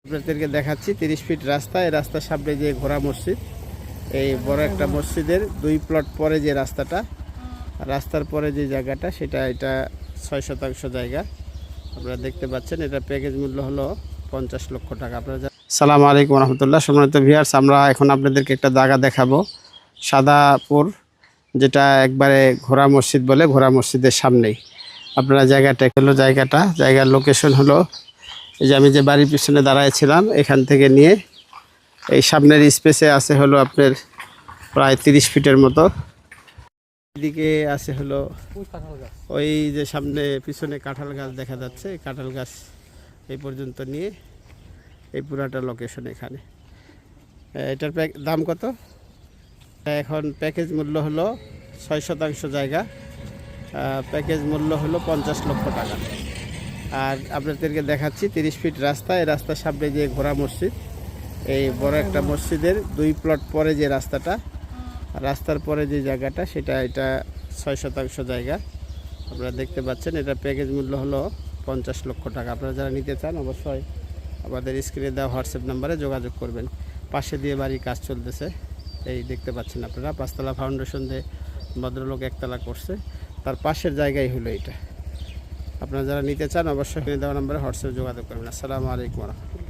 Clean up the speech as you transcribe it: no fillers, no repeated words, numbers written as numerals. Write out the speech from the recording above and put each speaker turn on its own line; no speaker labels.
আপনাদেরকে দেখাচ্ছি 30 ফিট রাস্তা। এই রাস্তার সামনে যে ঘোড়া মসজিদ, এই বড় একটা মসজিদের 2 প্লট পরে যে রাস্তাটা, রাস্তার পরে যে জায়গাটা সেটা এটা 6 শতাংশ জায়গা আপনারা দেখতে পাচ্ছেন। এটা প্যাকেজ মূল্য হলো 50 লক্ষ টাকা। আপনারা সালামু আলাইকুম রহমতুল্লাহ। সম্মানিত ভিউয়ার্স, আমরা এখন আপনাদেরকে একটা জায়গা দেখাবো সাদাপুর, যেটা একবারে ঘোড়া মসজিদ বলে, ঘোড়া মসজিদের সামনেই আপনারা জায়গাটা হলো জায়গার লোকেশন হলো এই যে আমি যে বাড়ির পিছনে দাঁড়াইছিলাম এখান থেকে নিয়ে এই সামনের স্পেসে আছে হলো আপনার প্রায় 30 ফিটের মতো। এদিকে আছে হলো ওই যে সামনে পিছনে কাঁঠাল গাছ দেখা যাচ্ছে, এই কাঁঠাল গাছ এই পর্যন্ত নিয়ে এই পুরাটা লোকেশন এখানে। এটার দাম কত? এখন প্যাকেজ মূল্য হলো 6 শতাংশ জায়গা, প্যাকেজ মূল্য হলো 50 লক্ষ টাকা। আর আপনাদেরকে দেখাচ্ছি 30 ফিট রাস্তা। এই রাস্তার সামনে যে ঘোড়া মসজিদ, এই বড় একটা মসজিদের 2 প্লট পরে যে রাস্তাটা, রাস্তার পরে যে জায়গাটা সেটা এটা 6 শতাংশ জায়গা আপনারা দেখতে পাচ্ছেন। এটা প্যাকেজ মূল্য হলো 50 লক্ষ টাকা। আপনারা যারা নিতে চান অবশ্যই আমাদের স্ক্রিনে দেওয়া হোয়াটসঅ্যাপ নাম্বারে যোগাযোগ করবেন। পাশে দিয়ে বাড়ির কাজ চলতেছে, এই দেখতে পাচ্ছেন আপনারা। 5 তলা ফাউন্ডেশন দিয়ে ভদ্রলোক একতলা করছে, তার পাশের জায়গায় হলো এটা। আপনারা যারা নিতে চান অবশ্যই দেওয়া নাম্বারে হোয়াটসঅ্যাপে যোগাযোগ করবেন। আসসালামু আলাইকুম ওয়া রাহমাতুল্লাহ।